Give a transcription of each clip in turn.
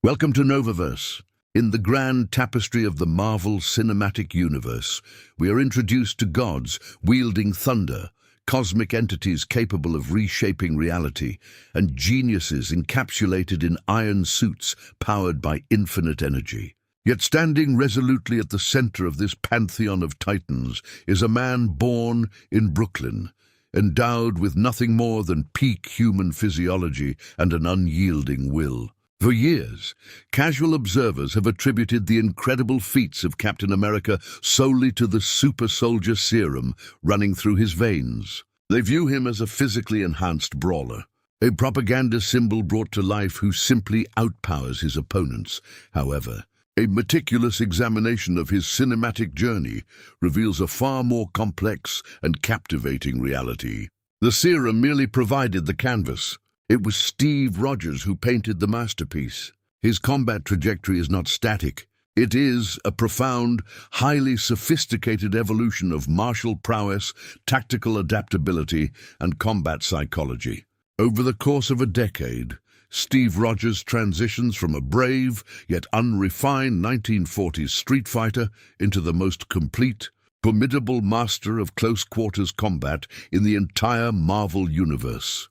Welcome to NovaVerse. In the grand tapestry of the Marvel Cinematic Universe, we are introduced to gods wielding thunder, cosmic entities capable of reshaping reality, and geniuses encapsulated in iron suits powered by infinite energy. Yet standing resolutely at the center of this pantheon of titans is a man born in Brooklyn, endowed with nothing more than peak human physiology and an unyielding will. For years, casual observers have attributed the incredible feats of Captain America solely to the Super Soldier Serum running through his veins. They view him as a physically enhanced brawler, a propaganda symbol brought to life who simply outpowers his opponents. However, a meticulous examination of his cinematic journey reveals a far more complex and captivating reality. The serum merely provided the canvas. It was Steve Rogers who painted the masterpiece. His combat trajectory is not static. It is a profound, highly sophisticated evolution of martial prowess, tactical adaptability, and combat psychology. Over the course of a decade, Steve Rogers transitions from a brave, yet unrefined 1940s street fighter into the most complete, formidable master of close-quarters combat in the entire Marvel universe.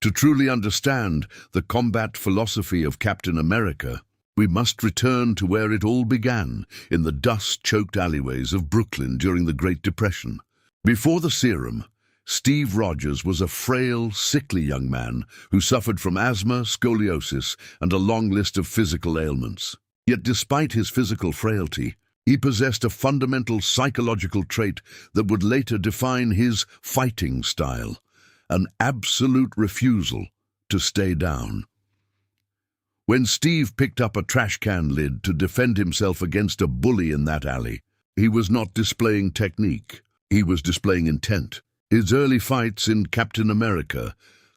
To truly understand the combat philosophy of Captain America, we must return to where it all began, in the dust-choked alleyways of Brooklyn during the Great Depression. Before the serum, Steve Rogers was a frail, sickly young man who suffered from asthma, scoliosis, and a long list of physical ailments. Yet despite his physical frailty, he possessed a fundamental psychological trait that would later define his fighting style: an absolute refusal to stay down. When Steve picked up a trash can lid to defend himself against a bully in that alley, he was not displaying technique, he was displaying intent. His early fights in Captain America,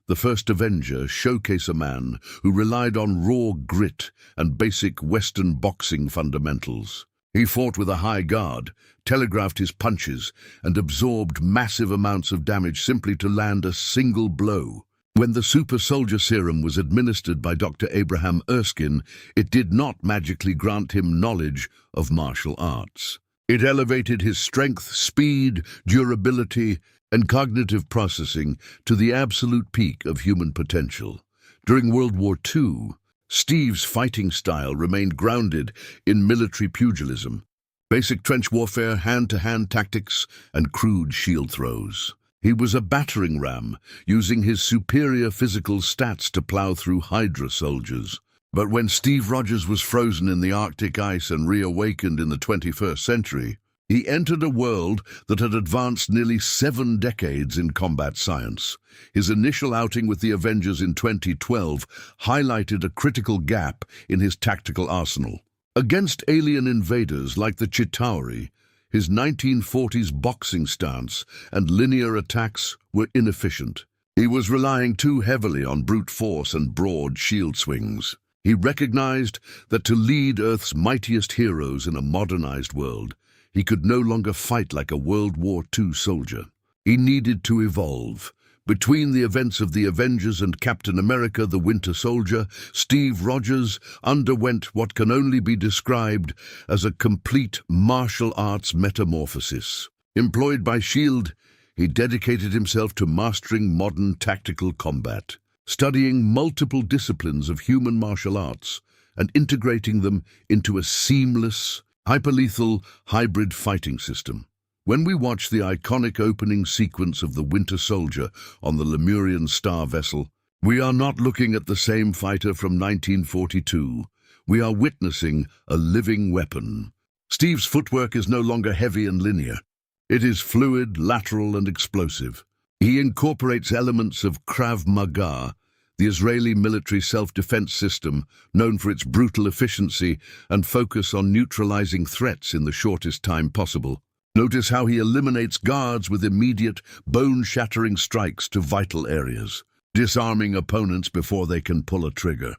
the First Avenger, showcase a man who relied on raw grit and basic Western boxing fundamentals. He fought with a high guard, telegraphed his punches, and absorbed massive amounts of damage simply to land a single blow. When the Super Soldier Serum was administered by Dr. Abraham Erskine, it did not magically grant him knowledge of martial arts. It elevated his strength, speed, durability, and cognitive processing to the absolute peak of human potential. During World War II, Steve's fighting style remained grounded in military pugilism, basic trench warfare, hand-to-hand tactics, and crude shield throws. He was a battering ram, using his superior physical stats to plow through Hydra soldiers. But when Steve Rogers was frozen in the Arctic ice and reawakened in the 21st century, he entered a world that had advanced nearly 7 decades in combat science. His initial outing with the Avengers in 2012 highlighted a critical gap in his tactical arsenal. Against alien invaders like the Chitauri, his 1940s boxing stance and linear attacks were inefficient. He was relying too heavily on brute force and broad shield swings. He recognized that to lead Earth's mightiest heroes in a modernized world, he could no longer fight like a World War II soldier. He needed to evolve. Between the events of the Avengers and Captain America, the Winter Soldier, Steve Rogers underwent what can only be described as a complete martial arts metamorphosis. Employed by S.H.I.E.L.D., he dedicated himself to mastering modern tactical combat, studying multiple disciplines of human martial arts and integrating them into a seamless, hyperlethal hybrid fighting system. When we watch the iconic opening sequence of the Winter Soldier on the Lemurian Star vessel, we are not looking at the same fighter from 1942. We are witnessing a living weapon. Steve's footwork is no longer heavy and linear. It is fluid, lateral, and explosive. He incorporates elements of Krav Maga, the Israeli military self-defense system, known for its brutal efficiency and focus on neutralizing threats in the shortest time possible. Notice how he eliminates guards with immediate, bone-shattering strikes to vital areas, disarming opponents before they can pull a trigger.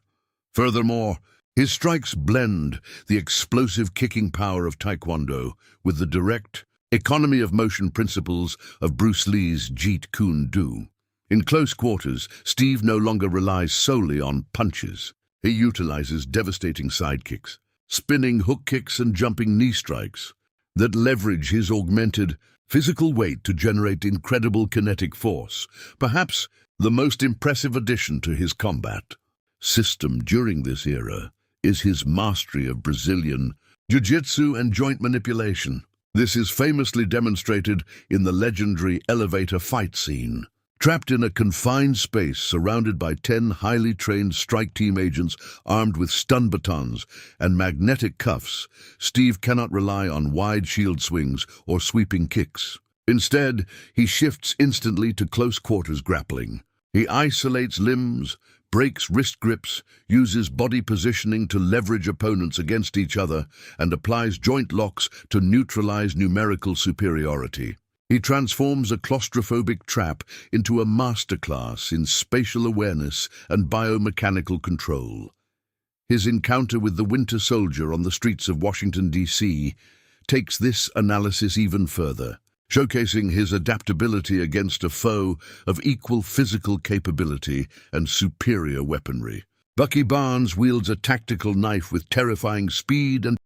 Furthermore, his strikes blend the explosive kicking power of Taekwondo with the direct, economy of motion principles of Bruce Lee's Jeet Kune Do. In close quarters, Steve no longer relies solely on punches. He utilizes devastating side kicks, spinning hook kicks and jumping knee strikes that leverage his augmented physical weight to generate incredible kinetic force, perhaps the most impressive addition to his combat system during this era is his mastery of Brazilian Jiu-Jitsu and joint manipulation. This is famously demonstrated in the legendary elevator fight scene. Trapped in a confined space surrounded by 10 highly trained strike team agents armed with stun batons and magnetic cuffs, Steve cannot rely on wide shield swings or sweeping kicks. Instead, he shifts instantly to close quarters grappling. He isolates limbs, breaks wrist grips, uses body positioning to leverage opponents against each other, and applies joint locks to neutralize numerical superiority. He transforms a claustrophobic trap into a masterclass in spatial awareness and biomechanical control. His encounter with the Winter Soldier on the streets of Washington, D.C. takes this analysis even further, showcasing his adaptability against a foe of equal physical capability and superior weaponry. Bucky Barnes wields a tactical knife with terrifying speed and